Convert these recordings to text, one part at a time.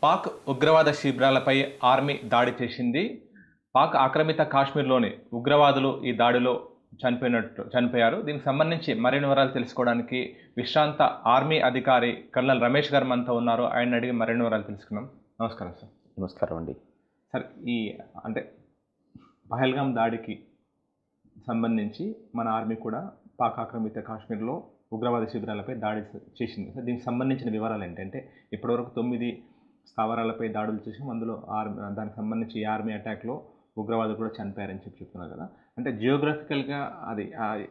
పాక్ ఉగ్రవాద శిబిరాలపై ఆర్మీ దాడి చేసింది. పాక్ ఆక్రమిత కాశ్మీర్లోని ఉగ్రవాదులు ఈ దాడిలో చనిపోయారు. దీనికి సంబంధించి మరిన్ని వివరాలు తెలుసుకోవడానికి విశ్రాంత ఆర్మీ అధికారి కర్నల్ రమేష్ గారు మనతో ఉన్నారు. ఆయన అడిగి మరిన్ని వివరాలు తెలుసుకున్నాం. నమస్కారం సార్. నమస్కారం అండి. సార్, ఈ పహల్గామ్ దాడికి సంబంధించి మన ఆర్మీ కూడా పాక్ ఆక్రమిత కాశ్మీర్లో ఉగ్రవాద శిబిరాలపై దాడి చేసింది. సార్, దీనికి సంబంధించిన వివరాలు ఏంటంటే ఇప్పటివరకు 9 స్థావరాలపై దాడులు చేసి అందులో దానికి సంబంధించి ఈ ఆర్మీ అటాక్లో ఉగ్రవాదులు కూడా చనిపోయారని చెప్తున్నారు కదా. అంటే జియోగ్రఫికల్గా అది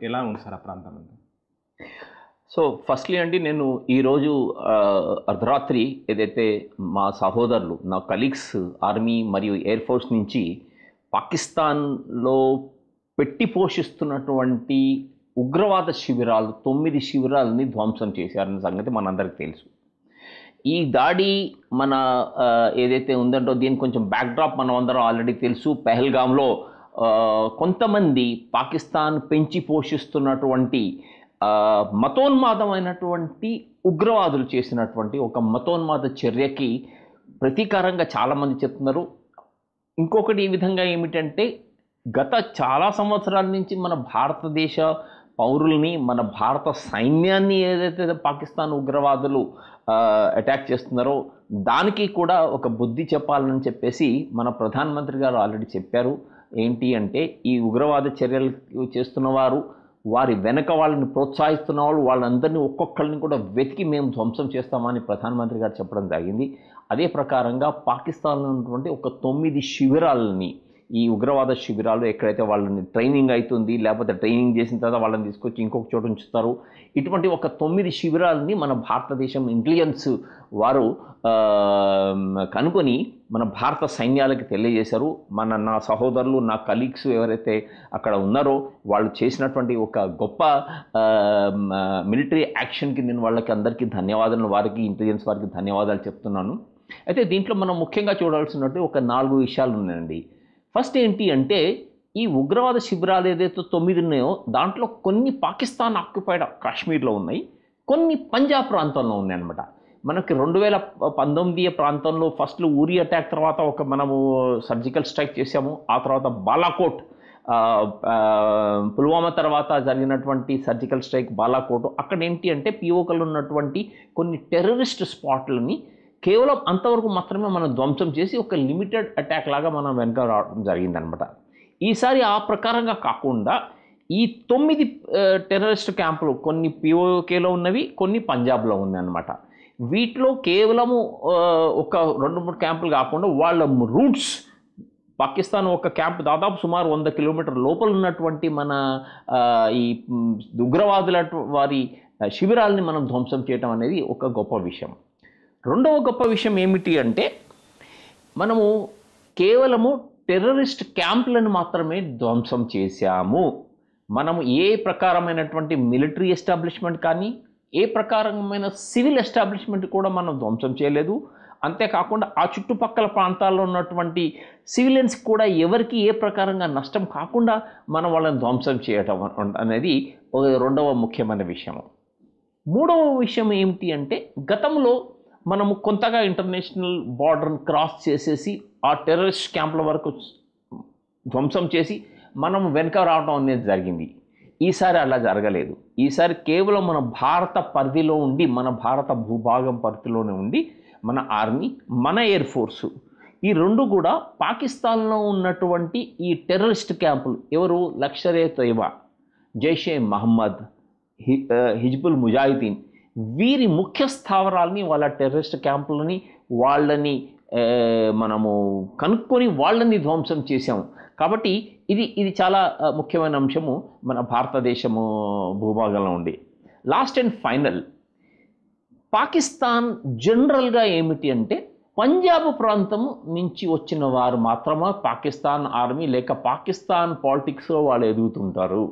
ఎలా ఉంది సార్ ఆ ప్రాంతం అంతా? సో ఫస్ట్లీ అండి, నేను ఈరోజు అర్ధరాత్రి ఏదైతే మా సహోదరులు, నా కలీగ్స్ ఆర్మీ మరియు ఎయిర్ ఫోర్స్ నుంచి పాకిస్తాన్లో పెట్టి పోషిస్తున్నటువంటి ఉగ్రవాద శిబిరాలు 9 శిబిరాలని ధ్వంసం చేశారన్న సంగతి మనందరికీ తెలుసు. ఈ దాడి మన ఏదైతే ఉందంటో దీనికి కొంచెం బ్యాక్డ్రాప్ మనం అందరం ఆల్రెడీ తెలుసు. పహల్గామ్లో కొంతమంది పాకిస్తాన్ పెంచి పోషిస్తున్నటువంటి మతోన్మాదమైనటువంటి ఉగ్రవాదులు చేసినటువంటి ఒక మతోన్మాద చర్యకి ప్రతీకారంగా చాలామంది చెప్తున్నారు. ఇంకొకటి ఈ విధంగా ఏమిటంటే, గత చాలా సంవత్సరాల నుంచి మన భారతదేశ పౌరుల్ని, మన భారత సైన్యాన్ని ఏదైతే పాకిస్తాన్ ఉగ్రవాదులు అటాక్ చేస్తున్నారో దానికి కూడా ఒక బుద్ధి చెప్పాలని చెప్పేసి మన ప్రధానమంత్రి గారు ఆల్రెడీ చెప్పారు. ఏంటి అంటే, ఈ ఉగ్రవాద చర్యలు చేస్తున్న వారు, వారి వెనక వాళ్ళని ప్రోత్సహిస్తున్న వాళ్ళు, వాళ్ళందరినీ ఒక్కొక్కరిని కూడా వెతికి మేము ధ్వంసం చేస్తామని ప్రధానమంత్రి గారు చెప్పడం జరిగింది. అదే ప్రకారంగా పాకిస్తాన్లో ఉన్నటువంటి ఒక 9 శిబిరాలని, ఈ ఉగ్రవాద శిబిరాలు ఎక్కడైతే వాళ్ళని ట్రైనింగ్ అవుతుంది, లేకపోతే ట్రైనింగ్ చేసిన తర్వాత వాళ్ళని తీసుకొచ్చి ఇంకొక చోట ఉంచుతారు, ఇటువంటి ఒక 9 శిబిరాలని మన భారతదేశం ఇంటెలిజెన్స్ వారు కనుకొని మన భారత సైన్యాలకి తెలియజేశారు. నా సహోదరులు, నా కలీగ్స్ ఎవరైతే అక్కడ ఉన్నారో వాళ్ళు చేసినటువంటి ఒక గొప్ప మిలిటరీ యాక్షన్కి నేను వాళ్ళకి అందరికీ ధన్యవాదాలు, వారికి ఇంటెలిజెన్స్ వారికి ధన్యవాదాలు చెప్తున్నాను. అయితే దీంట్లో మనం ముఖ్యంగా చూడాల్సినట్టు ఒక 4 విషయాలు ఉన్నాయండి. ఫస్ట్ ఏంటి అంటే, ఈ ఉగ్రవాద శిబిరాలు ఏదైతే 9 ఉన్నాయో దాంట్లో కొన్ని పాకిస్తాన్ ఆక్యుపైడ్ కాశ్మీర్లో ఉన్నాయి, కొన్ని పంజాబ్ ప్రాంతంలో ఉన్నాయన్నమాట. మనకి 2019 ప్రాంతంలో ఫస్ట్లో ఊరి అటాక్ తర్వాత మనము సర్జికల్ స్ట్రైక్ చేసాము. ఆ తర్వాత బాలాకోట్, పుల్వామా తర్వాత జరిగినటువంటి సర్జికల్ స్ట్రైక్ బాలాకోట్. అక్కడ ఏంటి అంటే పిఓకలు ఉన్నటువంటి కొన్ని టెర్రరిస్ట్ స్పాట్లని కేవలం అంతవరకు మాత్రమే మనం ధ్వంసం చేసి ఒక లిమిటెడ్ అటాక్ లాగా మనం వెనక రావడం జరిగిందనమాట. ఈసారి ఆ ప్రకారంగా కాకుండా ఈ 9 టెర్రరిస్ట్ క్యాంపులు, కొన్ని పిఓకేలో ఉన్నవి, కొన్ని పంజాబ్లో ఉన్నాయన్నమాట. వీటిలో కేవలము ఒక 2-3 క్యాంపులు కాకుండా వాళ్ళ రూట్స్, పాకిస్తాన్ ఒక క్యాంప్ దాదాపు సుమారు 100 కిలోమీటర్ల లోపల ఉన్నటువంటి మన ఈ ఉగ్రవాదుల వారి శిబిరాలని మనం ధ్వంసం చేయడం అనేది ఒక గొప్ప విషయం. రెండవ గొప్ప విషయం ఏమిటి అంటే, మనము కేవలము టెర్రరిస్ట్ క్యాంపులను మాత్రమే ధ్వంసం చేశాము. మనము ఏ ప్రకారమైనటువంటి మిలిటరీ ఎస్టాబ్లిష్మెంట్ కానీ, ఏ ప్రకారమైన సివిల్ ఎస్టాబ్లిష్మెంట్ కూడా మనం ధ్వంసం చేయలేదు. అంతేకాకుండా ఆ చుట్టుపక్కల ప్రాంతాల్లో ఉన్నటువంటి సివిలియన్స్ కూడా ఎవరికి ఏ ప్రకారంగా నష్టం కాకుండా మనం వాళ్ళని ధ్వంసం చేయటం అనేది రెండవ ముఖ్యమైన విషయం. మూడవ విషయం ఏమిటి అంటే, గతంలో మనము కొంతగా ఇంటర్నేషనల్ బార్డర్ని క్రాస్ చేసేసి ఆ టెర్రరిస్ట్ క్యాంపుల వరకు ధ్వంసం చేసి మనం వెనక రావడం అనేది జరిగింది. ఈసారి అలా జరగలేదు. ఈసారి కేవలం మన భారత పరిధిలో ఉండి, మన భారత భూభాగం పరిధిలోనే ఉండి మన ఆర్మీ, మన ఎయిర్ ఫోర్సు, ఈ రెండు కూడా పాకిస్తాన్లో ఉన్నటువంటి ఈ టెర్రరిస్ట్ క్యాంపులు, ఎవరు లష్కర్-ఏ తోయిబా, జైషే మహమ్మద్, హిజ్బుల్ ముజాహిదీన్, వీరి ముఖ్య స్థావరాలని, వాళ్ళ టెర్రరిస్ట్ క్యాంపులని, వాళ్ళని మనము కనుక్కొని వాళ్ళని ధ్వంసం చేసాము. కాబట్టి ఇది చాలా ముఖ్యమైన అంశము మన భారతదేశము భూభాగంలో ఉండి. లాస్ట్ అండ్ ఫైనల్, పాకిస్తాన్ జనరల్గా ఏమిటి అంటే, పంజాబ్ ప్రాంతం నుంచి వచ్చిన వారు మాత్రమే పాకిస్తాన్ ఆర్మీ లేక పాకిస్తాన్ పాలిటిక్స్లో వాళ్ళు ఎదుగుతుంటారు.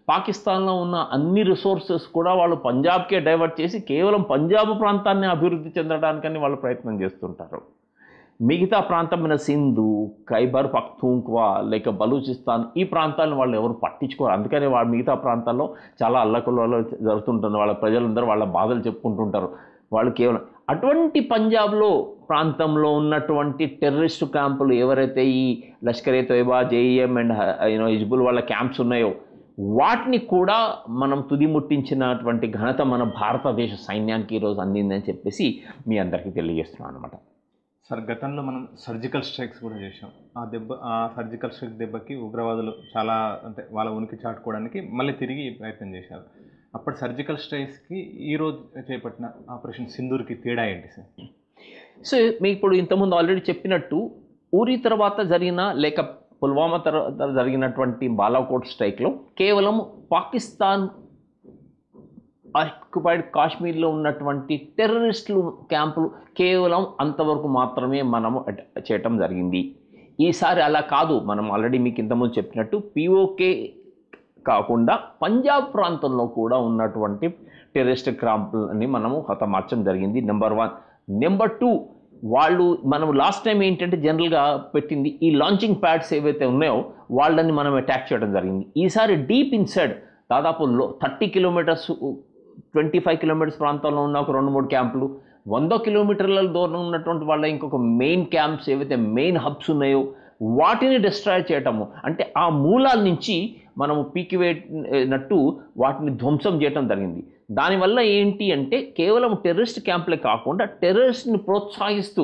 పాకిస్తాన్లో ఉన్న అన్ని రిసోర్సెస్ కూడా వాళ్ళు పంజాబ్కే డైవర్ట్ చేసి కేవలం పంజాబ్ ప్రాంతాన్ని అభివృద్ధి చెందడానికని వాళ్ళు ప్రయత్నం చేస్తుంటారు. మిగతా ప్రాంతమైన సింధు, ఖైబర్ పఖ్తూన్ఖ్వా లేక బలూచిస్తాన్, ఈ ప్రాంతాలను వాళ్ళు ఎవరు పట్టించుకోరు. అందుకని మిగతా ప్రాంతాల్లో చాలా అల్లకల్లోలం జరుగుతుంటుంది. వాళ్ళ ప్రజలందరూ వాళ్ళ బాధలు చెప్పుకుంటుంటారు. వాళ్ళు కేవలం అటువంటి పంజాబ్లో ప్రాంతంలో ఉన్నటువంటి టెర్రరిస్టు క్యాంపులు ఎవరైతే ఈ లష్కరే తోయిబా, జేఈఎం అండ్ హిజ్బుల్ వాళ్ళ క్యాంప్స్ ఉన్నాయో వాటిని కూడా మనం తుదిముట్టించినటువంటి ఘనత మన భారతదేశ సైన్యానికి ఈరోజు అందిందని చెప్పేసి మీ అందరికీ తెలియజేస్తున్నాను అనమాట. సార్, గతంలో మనం సర్జికల్ స్ట్రైక్స్ కూడా చేసాం. ఆ సర్జికల్ స్ట్రైక్ దెబ్బకి ఉగ్రవాదులు చాలా అంటే వాళ్ళ ఉనికి చాటుకోవడానికి మళ్ళీ తిరిగి ప్రయత్నం చేశారు. అప్పటి సర్జికల్ స్ట్రైక్స్కి ఈరోజు చేపట్టిన ఆపరేషన్ సింధూర్కి తేడా ఏంటి సార్? సో మీకు ఇప్పుడు ఇంతకుముందు ఆల్రెడీ చెప్పినట్టు ఊరి తర్వాత జరిగిన లేక పుల్వామా తర్వాత జరిగినటువంటి బాలాకోట్ స్ట్రైక్లో కేవలం పాకిస్తాన్ ఆక్యుపైడ్ కాశ్మీర్లో ఉన్నటువంటి టెర్రరిస్టులు క్యాంపులు కేవలం అంతవరకు మాత్రమే మనము చేయటం జరిగింది. ఈసారి అలా కాదు. మనం ఆల్రెడీ మీకు ఇంతకుముందు చెప్పినట్టు పిఓకే కాకుండా పంజాబ్ ప్రాంతంలో కూడా ఉన్నటువంటి టెర్రరిస్ట్ క్యాంపులని మనము హతమార్చడం జరిగింది. నెంబర్ 1. నెంబర్ 2, వాళ్ళు మనం లాస్ట్ టైం ఏంటంటే జనరల్గా పెట్టింది ఈ లాంచింగ్ ప్యాడ్స్ ఏవైతే ఉన్నాయో వాళ్ళని మనం అటాక్ చేయడం జరిగింది. ఈసారి డీప్ ఇన్సైడ్ దాదాపు 30 కిలోమీటర్స్ 25 కిలోమీటర్స్ ప్రాంతంలో ఉన్న ఒక 2-3 క్యాంపులు, 100 కిలోమీటర్ల దూరం ఉన్నటువంటి వాళ్ళ ఇంకొక మెయిన్ క్యాంప్స్ ఏవైతే మెయిన్ హబ్స్ ఉన్నాయో వాటిని డిస్ట్రాయ్ చేయటము, అంటే ఆ మూలాల నుంచి మనము పీకివేనట్టు వాటిని ధ్వంసం చేయటం జరిగింది. దానివల్ల ఏంటి అంటే కేవలం టెర్రరిస్ట్ క్యాంపులే కాకుండా టెర్రరిస్ట్ని ప్రోత్సహిస్తూ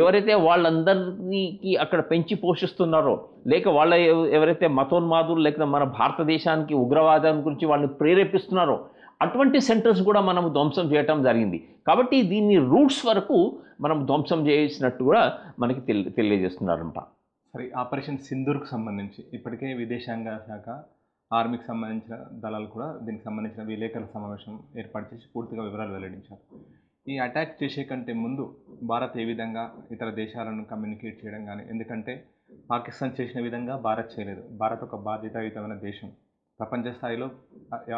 ఎవరైతే వాళ్ళందరికీ అక్కడ పెంచి పోషిస్తున్నారో లేక వాళ్ళ ఎవరైతే మతోన్మాదులు లేక మన భారతదేశానికి ఉగ్రవాదం గురించి వాళ్ళని ప్రేరేపిస్తున్నారో అటువంటి సెంటర్స్ కూడా మనం ధ్వంసం చేయటం జరిగింది. కాబట్టి దీన్ని రూట్స్ వరకు మనం ధ్వంసం చేసినట్టు కూడా మనకి తెలియజేస్తున్నారంట. సరే, ఆపరేషన్ సింధూర్కు సంబంధించి ఇప్పటికే విదేశాంగ శాఖ, ఆర్మీకి సంబంధించిన దళాలు కూడా దీనికి సంబంధించిన విలేకరుల సమావేశం ఏర్పాటు చేసి పూర్తిగా వివరాలు వెల్లడించారు. ఈ అటాక్ చేసే కంటే ముందు భారత్ ఏ విధంగా ఇతర దేశాలను కమ్యూనికేట్ చేయడం కానీ, ఎందుకంటే పాకిస్తాన్ చేసిన విధంగా భారత్ చేయలేదు. భారత్ ఒక బాధ్యతాయుతమైన దేశం, ప్రపంచ స్థాయిలో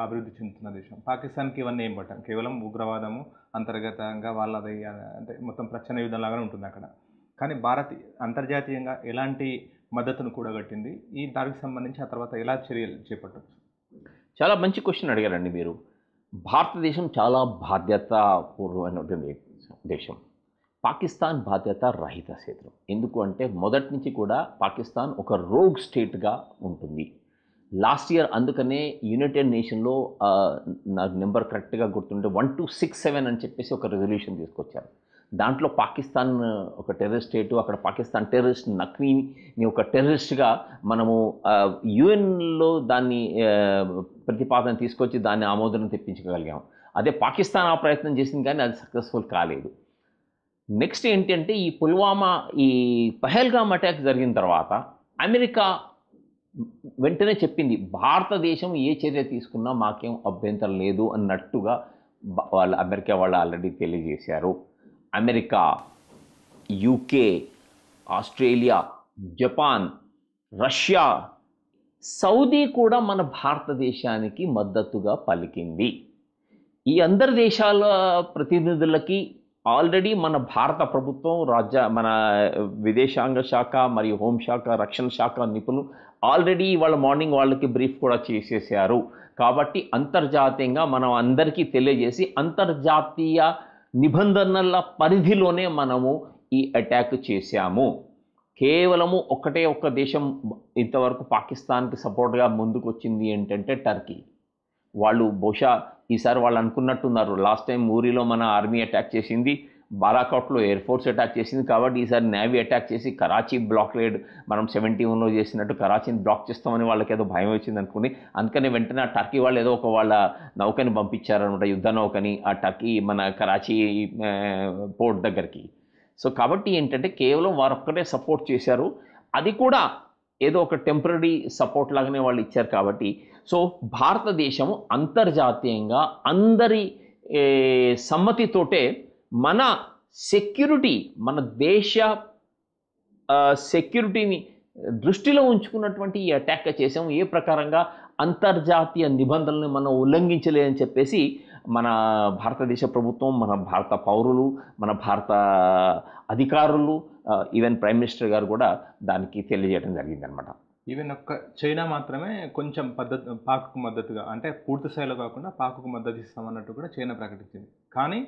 అభివృద్ధి చెందుతున్న దేశం. పాకిస్తాన్కి ఇవన్నీ ఏం పట్టాం, కేవలం ఉగ్రవాదము అంతర్గతంగా వాళ్ళది అంటే మొత్తం ప్రచ్ఛన్న యుద్ధంలాగానే ఉంటుంది అక్కడ. కానీ భారత్ అంతర్జాతీయంగా ఎలాంటి మద్దతును కూడగట్టింది, ఈ దానికి సంబంధించి ఆ తర్వాత ఎలా చర్యలు చేపట్టవచ్చు? చాలా మంచి క్వశ్చన్ అడిగారండి మీరు. భారతదేశం చాలా బాధ్యతాపూర్వమైనటువంటి దేశం. పాకిస్తాన్ బాధ్యత రహిత క్షేత్రం. ఎందుకు అంటే మొదటి నుంచి కూడా పాకిస్తాన్ ఒక రోగ్ స్టేట్గా ఉంటుంది. లాస్ట్ ఇయర్ అందుకనే యునైటెడ్ నేషన్లో నాకు నెంబర్ కరెక్ట్గా గుర్తుంటే 1267 అని చెప్పేసి ఒక రెజల్యూషన్ తీసుకొచ్చారు. దాంట్లో పాకిస్తాన్ ఒక టెర్రరిస్ట్ స్టేటు, అక్కడ పాకిస్తాన్ టెర్రరిస్ట్ నక్వీని ఒక టెర్రరిస్ట్గా మనము యుఎన్లో దాన్ని ప్రతిపాదన తీసుకొచ్చి దాన్ని ఆమోదం తెప్పించగలిగాం. అదే పాకిస్తాన్ ఆ ప్రయత్నం చేసింది కానీ అది సక్సెస్ఫుల్ కాలేదు. నెక్స్ట్ ఏంటంటే ఈ పుల్వామా ఈ పహల్గామ్ అటాక్ జరిగిన తర్వాత అమెరికా వెంటనే చెప్పింది భారతదేశం ఏ చర్య తీసుకున్నా మాకేం అభ్యంతరం లేదు అన్నట్టుగా అమెరికా వాళ్ళు ఆల్రెడీ తెలియజేశారు. America, UK, Australia, Japan, Russia, Saudi కూడా మన భారతదేశానికి మద్దతుగా పలికింది. ఈ అందరి దేశాల ప్రతినిధులకి ఆల్రెడీ మన భారత ప్రభుత్వం మన విదేశాంగ శాఖ మరియు హోంశాఖ, రక్షణ శాఖ నిపుణులు ఆల్రెడీ వాళ్ళ మార్నింగ్ వాళ్ళకి బ్రీఫ్ కూడా చేసేసారు. కాబట్టి అంతర్జాతీయంగా మనం అందరికీ తెలియజేసి అంతర్జాతీయ నిబంధనల పరిధిలోనే మనము ఈ అటాక్ చేశాము. కేవలము ఒక్క దేశం ఇంతవరకు పాకిస్తాన్కి సపోర్ట్గా ముందుకు వచ్చింది ఏంటంటే టర్కీ. వాళ్ళు బహుశా ఈసారి వాళ్ళు అనుకున్నట్టున్నారు, లాస్ట్ టైం ఊరిలో మన ఆర్మీ అటాక్ చేసింది, బాలాకోట్లో ఎయిర్ ఫోర్స్ అటాక్ చేసింది, కాబట్టి ఈసారి నేవీ అటాక్ చేసి కరాచీ బ్లాక్లేడ్ మనం 71లో చేసినట్టు కరాచీని బ్లాక్ చేస్తామని వాళ్ళకి ఏదో భయం వచ్చింది అనుకుని, అందుకని వెంటనే ఆ టర్కీ వాళ్ళు ఏదో ఒక వాళ్ళ నౌకని పంపించారనమాట, యుద్ధ నౌకని ఆ టర్కీ మన కరాచీ పోర్ట్ దగ్గరికి. సో కాబట్టి ఏంటంటే కేవలం వారు ఒక్కటే సపోర్ట్ చేశారు, అది కూడా ఏదో ఒక టెంపరీ సపోర్ట్ లాగానే వాళ్ళు ఇచ్చారు. కాబట్టి సో భారతదేశం అంతర్జాతీయంగా అందరి సమ్మతితోటే మన సెక్యూరిటీ, మన దేశ సెక్యూరిటీని దృష్టిలో ఉంచుకున్నటువంటి ఈ అటాక్ చేసాము. ఏ ప్రకారంగా అంతర్జాతీయ నిబంధనలను మనం ఉల్లంఘించలేదని చెప్పేసి మన భారతదేశ ప్రభుత్వం, మన భారత పౌరులు, మన భారత అధికారులు, ఈవెన్ ప్రైమ్ మినిస్టర్ గారు కూడా దానికి తెలియజేయడం జరిగిందనమాట. ఈవెన్ ఒక్క చైనా మాత్రమే కొంచెం పాక్కు మద్దతుగా, అంటే పూర్తి స్థాయిలో కాకుండా పాక్కు మద్దతు ఇస్తామన్నట్టు కూడా చైనా ప్రకటించింది. కానీ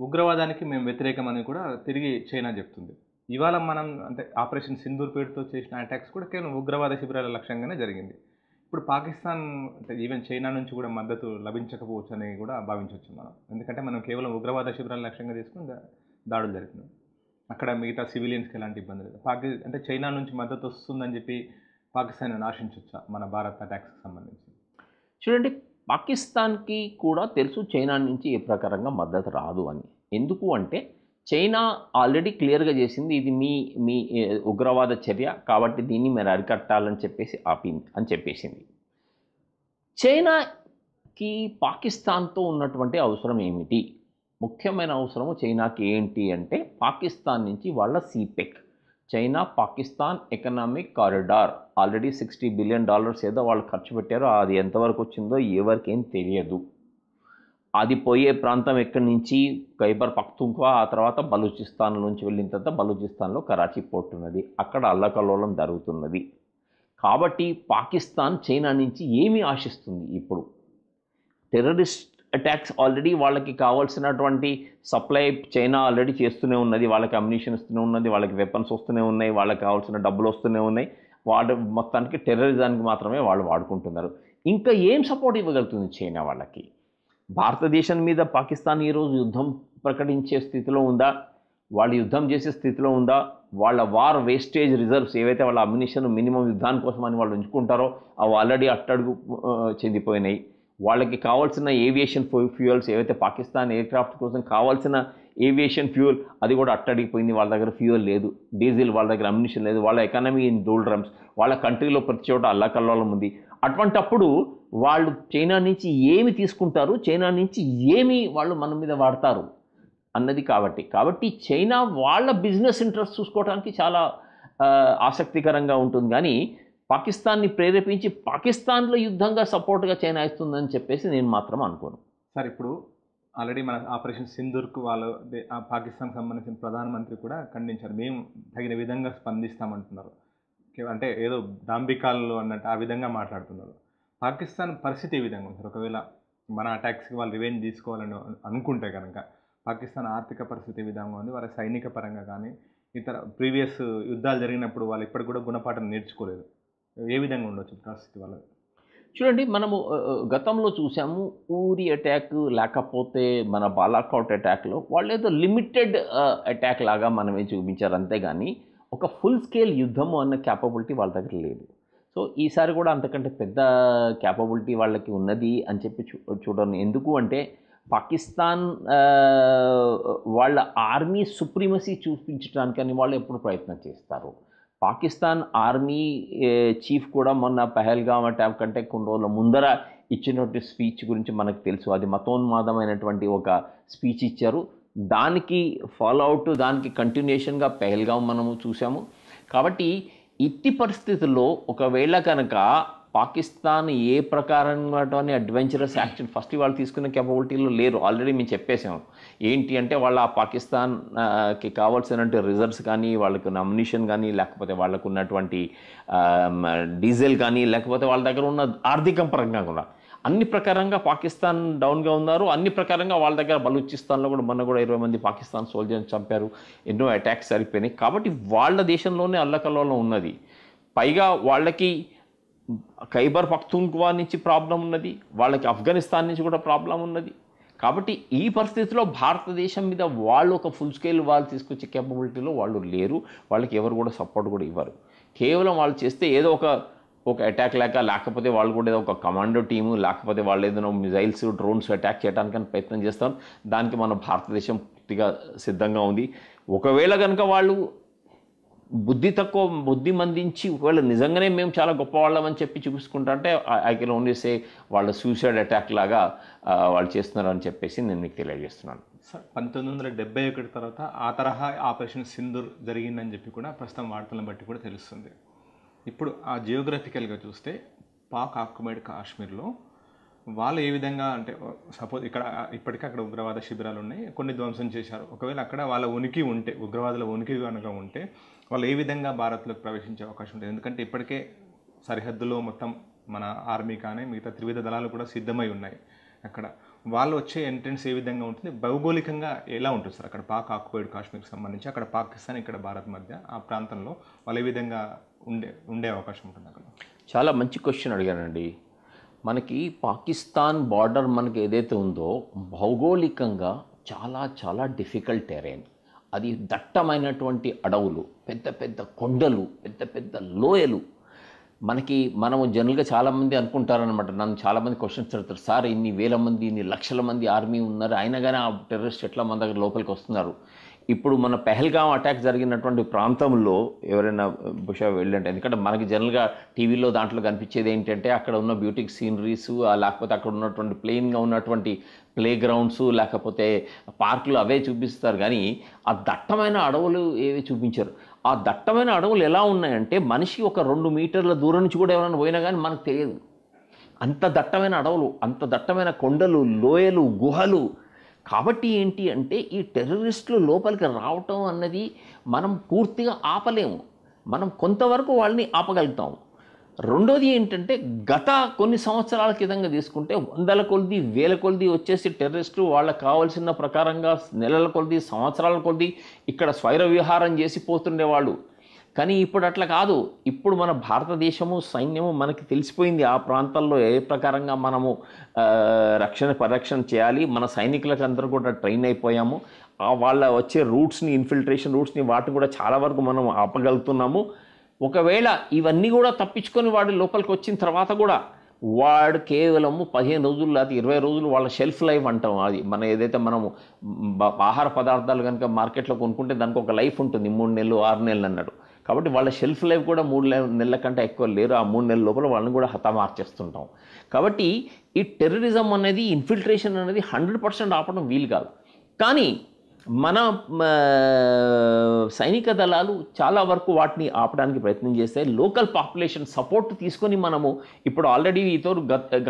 ఉగ్రవాదానికి మేము వ్యతిరేకమని కూడా తిరిగి చైనా చెప్తుంది. ఇవాళ మనం అంటే ఆపరేషన్ సింధూర్ పేరుతో చేసిన అటాక్స్ కూడా కేవలం ఉగ్రవాద శిబిరాల లక్ష్యంగానే జరిగింది. ఇప్పుడు పాకిస్తాన్ అంటే ఈవెన్ చైనా నుంచి కూడా మద్దతు లభించకపోవచ్చు అని కూడా భావించవచ్చు మనం. ఎందుకంటే మనం కేవలం ఉగ్రవాద శిబిరాల లక్ష్యంగా తీసుకుని దాడులు జరిపినాం. అక్కడ మిగతా సివిలియన్స్కి ఎలాంటి ఇబ్బంది లేదు. అంటే చైనా నుంచి మద్దతు వస్తుందని చెప్పి పాకిస్తాన్ ఆశించవచ్చా మన భారత్ అటాక్స్కి సంబంధించి? చూడండి, పాకిస్తాన్కి కూడా తెలుసు చైనా నుంచి ఏ ప్రకారంగా మద్దతు రాదు అని. ఎందుకు అంటే చైనా ఆల్రెడీ క్లియర్గా చేసింది, ఇది మీ మీ ఉగ్రవాద చర్య కాబట్టి దీన్ని మీరు అరికట్టాలని చెప్పేసి ఆపింది అని చెప్పేసింది. చైనాకి పాకిస్తాన్తో ఉన్నటువంటి అవసరం ఏమిటి? ముఖ్యమైన అవసరము చైనాకి ఏంటి అంటే పాకిస్తాన్ నుంచి వాళ్ళ CPEC, China Pakistan economic corridor, already $60 billion ఏదో వాళ్ళు ఖర్చు పెట్టారో అది ఎంతవరకు వచ్చిందో ఎవరికేం తెలియదు. అది పోయే ప్రాంతం ఎక్కడి నుంచి ఖైబర్ పఖ్తూన్ఖ్వా, ఆ తర్వాత బలూచిస్తాన్ నుంచి వెళ్ళిన తర్వాత బలూచిస్తాన్లో కరాచీ పోర్ట్ ఉన్నది, అక్కడ అల్లకల్లోలం జరుగుతున్నది. కాబట్టి పాకిస్తాన్ చైనా నుంచి ఏమి ఆశిస్తుంది? ఇప్పుడు టెర్రరిస్ట్ అటాక్స్ ఆల్రెడీ వాళ్ళకి కావాల్సినటువంటి సప్లై చైనా ఆల్రెడీ చేస్తూనే ఉన్నది, వాళ్ళకి అమ్యునిషన్ ఇస్తూనే ఉన్నది, వాళ్ళకి వెపన్స్ వస్తూనే ఉన్నాయి, వాళ్ళకి కావాల్సిన డబ్బులు వస్తూనే ఉన్నాయి. వాళ్ళు మొత్తానికి టెర్రరిజానికి మాత్రమే వాళ్ళు వాడుకుంటున్నారు. ఇంకా ఏం సపోర్ట్ ఇవ్వగలుగుతుంది చైనా వాళ్ళకి? భారతదేశం మీద పాకిస్తాన్ ఈరోజు యుద్ధం ప్రకటించే స్థితిలో ఉందా? వాళ్ళు యుద్ధం చేసే స్థితిలో ఉందా? వాళ్ళ వార్ వేస్టేజ్ రిజర్వ్స్ ఏవైతే వాళ్ళ అమ్యునిషన్ మినిమం యుద్ధాని కోసం అని వాళ్ళు ఉంచుకుంటారో అవి ఆల్రెడీ అట్టడుగు చెందిపోయినాయి. వాళ్ళకి కావాల్సిన ఏవియేషన్ ఫ్యూయల్స్ ఏవైతే పాకిస్తాన్ ఎయిర్క్రాఫ్ట్ కోసం కావాల్సిన ఏవియేషన్ ఫ్యూయల్ అది కూడా అట్టడిగిపోయింది. వాళ్ళ దగ్గర ఫ్యూయల్ లేదు, డీజిల్, వాళ్ళ దగ్గర అమ్యునిషన్ లేదు, వాళ్ళ ఎకానమీ ఇన్ డోల్డ్రమ్స్, వాళ్ళ కంట్రీలో ప్రతి చోట అల్లకల్లోలం ఉంది. అటువంటప్పుడు వాళ్ళు చైనా నుంచి ఏమి తీసుకుంటారు, చైనా నుంచి ఏమి వాళ్ళు మన మీద వాడతారు అన్నది. కాబట్టి చైనా వాళ్ళ బిజినెస్ ఇంట్రెస్ట్ చూసుకోవడానికి చాలా ఆసక్తికరంగా ఉంటుంది. కానీ పాకిస్తాన్ని ప్రేరేపించి పాకిస్తాన్లో యుద్ధంగా సపోర్ట్గా చైనా ఇస్తుందని చెప్పేసి నేను మాత్రం అనుకోను. సార్, ఇప్పుడు ఆల్రెడీ మన ఆపరేషన్ సింధూర్కు వాళ్ళు పాకిస్తాన్కి సంబంధించిన ప్రధానమంత్రి కూడా ఖండించారు. మేము తగిన విధంగా స్పందిస్తామంటున్నారు. అంటే ఏదో డాంబికాల్లో అన్నట్టు ఆ విధంగా మాట్లాడుతున్నారు. పాకిస్తాన్ పరిస్థితి ఏ విధంగా ఉంది సార్? ఒకవేళ మన అటాక్స్కి వాళ్ళు రివెంజ్ తీసుకోవాలని అనుకుంటే కనుక పాకిస్తాన్ ఆర్థిక పరిస్థితి ఏ విధంగా ఉంది? వాళ్ళ సైనిక పరంగా కానీ ఇతర ప్రీవియస్ యుద్ధాలు జరిగినప్పుడు వాళ్ళు ఇప్పటికి కూడా గుణపాఠం నేర్చుకోలేదు. ఏ విధంగా ఉండొచ్చు పరిస్థితి వాళ్ళది? చూడండి, మనము గతంలో చూసాము ఊరి అటాక్, లేకపోతే మన బాలాకోట్ అటాక్లో వాళ్ళు ఏదో లిమిటెడ్ అటాక్ లాగా మనమే చూపించారు, అంతేగాని ఒక ఫుల్ స్కేల్ యుద్ధము అన్న క్యాపబిలిటీ వాళ్ళ దగ్గర లేదు. సో ఈసారి కూడా అంతకంటే పెద్ద క్యాపబిలిటీ వాళ్ళకి ఉన్నది అని చెప్పి చూడను. ఎందుకు అంటే పాకిస్తాన్ వాళ్ళ ఆర్మీ సుప్రీమసీ చూపించడానికని వాళ్ళు ఎప్పుడు ప్రయత్నం చేస్తారు. పాకిస్తాన్ ఆర్మీ చీఫ్ కూడా మొన్న పహల్గామ్ అటాక్ కంటే కొన్ని రోజుల ముందర ఇచ్చినటువంటి స్పీచ్ గురించి మనకు తెలుసు. అది మతోన్మాదమైనటువంటి ఒక స్పీచ్ ఇచ్చారు. దానికి ఫాలో అవుట్, దానికి కంటిన్యూషన్గా పహల్గామ్ మనము చూసాము. కాబట్టి ఇట్టి పరిస్థితుల్లో ఒకవేళ కనుక పాకిస్తాన్ ఏ ప్రకారంగా అడ్వెంచరస్ యాక్షన్ ఫస్ట్ వాళ్ళు తీసుకునే కేపబిలిటీలో లేరు. ఆల్రెడీ మేము చెప్పేసాము ఏంటి అంటే వాళ్ళ పాకిస్తాన్కి కావాల్సినటువంటి రిజర్వ్స్ కానీ, వాళ్ళకు అమ్యునిషన్ కానీ, లేకపోతే వాళ్ళకు ఉన్నటువంటి డీజిల్ కానీ, లేకపోతే వాళ్ళ దగ్గర ఉన్న ఆర్థిక పరంగా కూడా అన్ని ప్రకారంగా పాకిస్తాన్ డౌన్గా ఉన్నారు. అన్ని ప్రకారంగా వాళ్ళ దగ్గర బలూచిస్తాన్లో కూడా మొన్న కూడా 20 మంది పాకిస్తాన్ సోల్జర్స్ చంపారు, ఎన్నో అటాక్స్ జరిగిపోయినాయి. కాబట్టి వాళ్ళ దేశంలోనే అల్లకల్లోలం ఉన్నది. పైగా వాళ్ళకి ఖైబర్ పఖ్తూన్ఖ్వా నుంచి ప్రాబ్లం ఉన్నది, వాళ్ళకి ఆఫ్ఘనిస్తాన్ నుంచి కూడా ప్రాబ్లం ఉన్నది. కాబట్టి ఈ పరిస్థితిలో భారతదేశం మీద వాళ్ళు ఒక ఫుల్ స్కేల్ వాళ్ళు తీసుకొచ్చే కేపబిలిటీలో వాళ్ళు లేరు. వాళ్ళకి ఎవరు కూడా సపోర్ట్ కూడా ఇవ్వరు. కేవలం వాళ్ళు చేస్తే ఏదో ఒక అటాక్ లేకపోతే వాళ్ళు కూడా ఏదో ఒక కమాండో టీము, లేకపోతే వాళ్ళు ఏదైనా మిజైల్స్, డ్రోన్స్ అటాక్ చేయడానికి ప్రయత్నం చేస్తాం. దానికి మన భారతదేశం పూర్తిగా సిద్ధంగా ఉంది. ఒకవేళ కనుక వాళ్ళు బుద్ధి మందించి ఒకవేళ నిజంగానే మేము చాలా గొప్పవాళ్ళమని చెప్పి చూపించుకుంటా అంటే ఐ కెన్ ఓన్లీ సే వాళ్ళ సూసైడ్ అటాక్ లాగా వాళ్ళు చేస్తున్నారు అని చెప్పేసి నేను మీకు తెలియజేస్తున్నాను. సార్, 1971 తర్వాత ఆ తరహా ఆపరేషన్ సింధూర్ జరిగిందని చెప్పి కూడా ప్రస్తుతం వార్తలను బట్టి కూడా తెలుస్తుంది. ఇప్పుడు ఆ జియోగ్రఫికల్గా చూస్తే పాక్ ఆక్యుపైడ్ కాశ్మీర్లో వాళ్ళు ఏ విధంగా అంటే సపోజ్ ఇప్పటికీ అక్కడ ఉగ్రవాద శిబిరాలు ఉన్నాయి, కొన్ని ధ్వంసం చేశారు. ఒకవేళ అక్కడ వాళ్ళ ఉనికి ఉంటే, ఉగ్రవాదుల ఉనికి కనుక ఉంటే వాళ్ళు ఏ విధంగా భారత్లోకి ప్రవేశించే అవకాశం ఉంటుంది? ఎందుకంటే ఇప్పటికే సరిహద్దులో మొత్తం మన ఆర్మీ కానీ మిగతా త్రివిధ దళాలు కూడా సిద్ధమై ఉన్నాయి. అక్కడ వాళ్ళు వచ్చే ఎంట్రెన్స్ ఏ విధంగా ఉంటుంది, భౌగోళికంగా ఎలా ఉంటుంది సార్ అక్కడ పాక్ ఆక్యుపైడ్ కాశ్మీర్కి సంబంధించి, అక్కడ పాకిస్తాన్ ఇక్కడ భారత్ మధ్య ఆ ప్రాంతంలో వాళ్ళు ఏ విధంగా ఉండే అవకాశం ఉంటుంది అక్కడ? చాలా మంచి క్వశ్చన్ అడిగానండి. మనకి పాకిస్తాన్ బార్డర్ మనకి ఏదైతే ఉందో భౌగోళికంగా చాలా చాలా డిఫికల్ట్ టెరైన్. అది దట్టమైనటువంటి అడవులు, పెద్ద పెద్ద కొండలు, పెద్ద పెద్ద లోయలు. మనము జనరల్గా చాలామంది అనుకుంటారనమాట, నన్ను చాలామంది క్వశ్చన్స్ అడుగుతారు, సార్ ఇన్ని వేల మంది ఇన్ని లక్షల మంది ఆర్మీ ఉన్నారు, అయినా కానీ ఆ టెర్రరిస్ట్ ఎట్లా మన దగ్గర లోపలికి వస్తున్నారు. ఇప్పుడు మన పెహల్గాం అటాక్ జరిగినటువంటి ప్రాంతంలో ఎవరైనా బహుశా వెళ్ళండి, ఎందుకంటే మనకి జనరల్గా టీవీలో దాంట్లో కనిపించేది ఏంటంటే అక్కడ ఉన్న బ్యూటిక్ సీనరీస్, లేకపోతే అక్కడ ఉన్నటువంటి ప్లెయిన్గా ఉన్నటువంటి ప్లే గ్రౌండ్స్, లేకపోతే పార్కులు అవే చూపిస్తారు. కానీ ఆ దట్టమైన అడవులు ఏవి చూపించారు. ఆ దట్టమైన అడవులు ఎలా ఉన్నాయంటే మనిషి ఒక 2 మీటర్ల దూరం నుంచి కూడా ఎవరైనా పోయినా కానీ మనకు తెలియదు. అంత దట్టమైన అడవులు, అంత దట్టమైన కొండలు, లోయలు, గుహలు. కాబట్టి ఏంటి అంటే ఈ టెర్రరిస్టులు లోపలికి రావటం అన్నది మనం పూర్తిగా ఆపలేము, మనం కొంతవరకు వాళ్ళని ఆపగలుగుతాము. రెండోది ఏంటంటే గత కొన్ని సంవత్సరాల క్రితంగా తీసుకుంటే వందల కొలది వేల కొలది వచ్చేసి టెర్రరిస్టులు వాళ్ళకి కావాల్సిన ప్రకారంగా నెలల కొలది సంవత్సరాల కొలది ఇక్కడ స్వైర విహారం చేసి పోతుండేవాళ్ళు. కానీ ఇప్పుడు అట్లా కాదు. ఇప్పుడు మన భారతదేశము సైన్యము మనకి తెలిసిపోయింది ఆ ప్రాంతాల్లో ఏ ప్రకారంగా మనము పరిరక్షణ చేయాలి. మన సైనికులకు అందరూ కూడా ట్రైన్ అయిపోయాము. వాళ్ళ వచ్చే రూట్స్ని, ఇన్ఫిల్ట్రేషన్ రూట్స్ని వాటిని కూడా చాలా వరకు మనం ఆపగలుగుతున్నాము. ఒకవేళ ఇవన్నీ కూడా తప్పించుకొని వాడు లోపలికి వచ్చిన తర్వాత కూడా వాడు కేవలము 15 రోజులు లేదా 20 రోజులు వాళ్ళ షెల్ఫ్ లైఫ్ అంటాం. అది మన ఏదైతే మనము ఆహార పదార్థాలు కనుక మార్కెట్లో కొనుక్కుంటే దానికి ఒక లైఫ్ ఉంటుంది, 3 నెలలు 6 నెలలు అన్నాడు. కాబట్టి వాళ్ళ షెల్ఫ్ లైఫ్ కూడా 3 నెలల కంటే ఎక్కువ లేరు. ఆ 3 నెలల లోపల వాళ్ళని కూడా హతమార్చేస్తుంటాం. కాబట్టి ఈ టెర్రరిజం అనేది, ఇన్ఫిల్ట్రేషన్ అనేది 100% ఆపడం వీలు కాదు. కానీ మన సైనిక దళాలు చాలా వరకు వాటిని ఆపడానికి ప్రయత్నం చేస్తాయి. లోకల్ పాపులేషన్ సపోర్ట్ తీసుకొని మనము ఇప్పుడు ఆల్రెడీ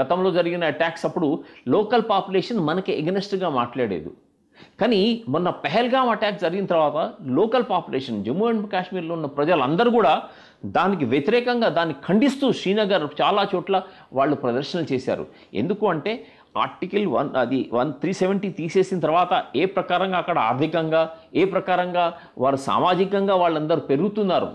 గతంలో జరిగిన అటాక్స్ అప్పుడు లోకల్ పాపులేషన్ మనకి ఎగనెస్ట్గా మాట్లాడేది. కానీ మొన్న పెహల్గాం అటాక్ జరిగిన తర్వాత లోకల్ పాపులేషన్, జమ్మూ అండ్ కాశ్మీర్లో ఉన్న ప్రజలందరూ కూడా దానికి వ్యతిరేకంగా, దాన్ని ఖండిస్తూ శ్రీనగర్ చాలా చోట్ల వాళ్ళు ప్రదర్శనలు చేశారు. ఎందుకు అంటే ఆర్టికల్ 370 తీసేసిన తర్వాత ఏ ప్రకారంగా అక్కడ ఆర్థికంగా, ఏ ప్రకారంగా వారు సామాజికంగా వాళ్ళందరూ పెరుగుతున్నారు.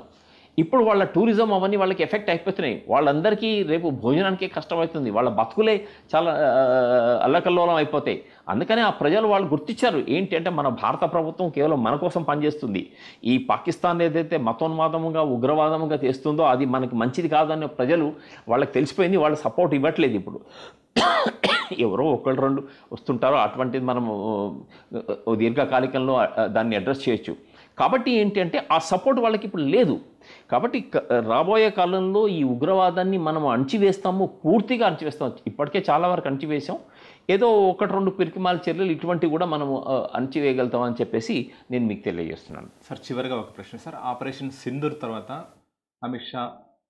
ఇప్పుడు వాళ్ళ టూరిజం అవన్నీ వాళ్ళకి ఎఫెక్ట్ అయిపోతున్నాయి. వాళ్ళందరికీ రేపు భోజనానికే కష్టమవుతుంది, వాళ్ళ బతుకులే చాలా అల్లకల్లోలం అయిపోతాయి. అందుకనే ఆ ప్రజలు వాళ్ళు గుర్తించారు ఏంటి అంటే మన భారత ప్రభుత్వం కేవలం మన కోసం పనిచేస్తుంది. ఈ పాకిస్తాన్ ఏదైతే మతోన్మాదముగా, ఉగ్రవాదముగా చేస్తుందో అది మనకి మంచిది కాదనే ప్రజలు వాళ్ళకి తెలిసిపోయింది. వాళ్ళు సపోర్ట్ ఇవ్వట్లేదు. ఇప్పుడు ఎవరో 1-2 వస్తుంటారో అటువంటిది మనము దీర్ఘకాలికంలో దాన్ని అడ్రస్ చేయొచ్చు. కాబట్టి ఏంటి అంటే ఆ సపోర్ట్ వాళ్ళకి ఇప్పుడు లేదు. కాబట్టి రాబోయే కాలంలో ఈ ఉగ్రవాదాన్ని మనం అణచివేస్తాము, పూర్తిగా అణచివేస్తాం. ఇప్పటికే చాలా వరకు అణచివేసాం. ఏదో 1-2 పిరికిమాల చర్యలు ఇటువంటివి కూడా మనము అణచివేయగలుగుతామని చెప్పేసి నేను మీకు తెలియజేస్తున్నాను. సార్ చివరిగా ఒక ప్రశ్న సార్, ఆపరేషన్ సింధూర్ తర్వాత అమిత్ షా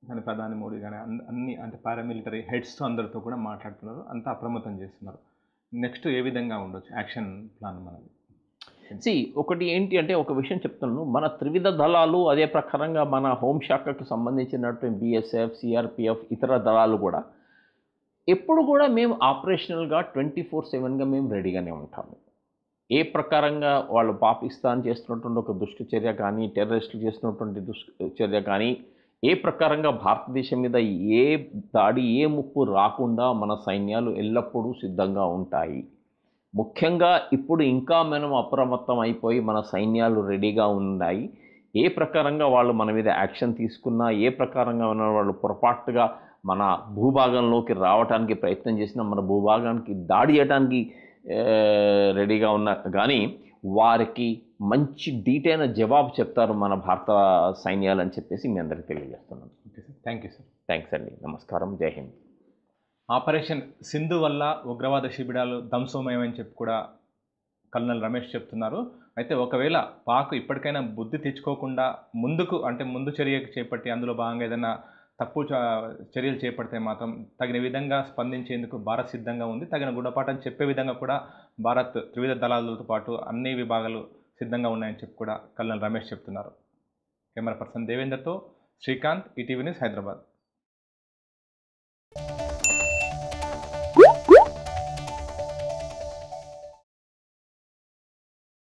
కానీ ప్రధాని మోడీ కానీ అన్ని అంటే పారామిలిటరీ హెడ్స్తో అందరితో కూడా మాట్లాడుతున్నారు, అంతా అప్రమత్తం చేస్తున్నారు. నెక్స్ట్ ఏ విధంగా ఉండొచ్చు యాక్షన్ ప్లాన్ మనది? ఒకటి ఏంటి అంటే ఒక విషయం చెప్తున్నాను, మన త్రివిధ దళాలు అదే ప్రకారంగా మన హోంశాఖకు సంబంధించినటువంటి BSF, CRPF ఇతర దళాలు కూడా ఎప్పుడు కూడా మేము ఆపరేషనల్గా 24/7గా మేము రెడీగానే ఉంటాము. ఏ ప్రకారంగా వాళ్ళు పాకిస్తాన్ చేస్తున్నటువంటి ఒక దుష్కచర్య కానీ, టెర్రరిస్టులు చేస్తున్నటువంటి దుష్కచర్య కానీ, ఏ ప్రకారంగా భారతదేశం మీద ఏ దాడి, ఏ ముప్పు రాకుండా మన సైన్యాలు ఎల్లప్పుడూ సిద్ధంగా ఉంటాయి. ముఖ్యంగా ఇప్పుడు ఇంకా మనం అప్రమత్తం అయిపోయి మన సైన్యాలు రెడీగా ఉన్నాయి. ఏ ప్రకారంగా వాళ్ళు మన మీద యాక్షన్ తీసుకున్నా, ఏ ప్రకారంగా వాళ్ళు పొరపాటుగా మన భూభాగంలోకి రావడానికి ప్రయత్నం చేసినా, మన భూభాగానికి దాడి చేయడానికి రెడీగా ఉన్నా కానీ వారికి మంచి డీటెయిల్ జవాబు చెప్తారు మన భారత సైన్యాలు అని చెప్పేసి మీ అందరికీ తెలియజేస్తున్నాను. Okay sir, thank you sir. Thanks అండి, నమస్కారం, జై హింద్. ఆపరేషన్ సింధు వల్ల ఉగ్రవాద శిబిరాలు ధ్వంసమయమని చెప్పి కూడా కల్నల్ రమేష్ చెప్తున్నారు. అయితే ఒకవేళ పాక్ ఇప్పటికైనా బుద్ధి తెచ్చుకోకుండా ముందు చర్య చేపట్టి అందులో భాగంగా ఏదైనా తప్పు చర్యలు చేపడితే మాత్రం తగిన విధంగా స్పందించేందుకు భారత్ సిద్ధంగా ఉంది. తగిన గుణపాఠం చెప్పే విధంగా కూడా భారత్ త్రివిధ దళాలతో పాటు అన్ని విభాగాలు సిద్ధంగా ఉన్నాయని చెప్పి కూడా కల్నల్ రమేష్ చెప్తున్నారు. కెమెరా పర్సన్ దేవేందర్తో శ్రీకాంత్, ఈటీవీ న్యూస్, హైదరాబాద్.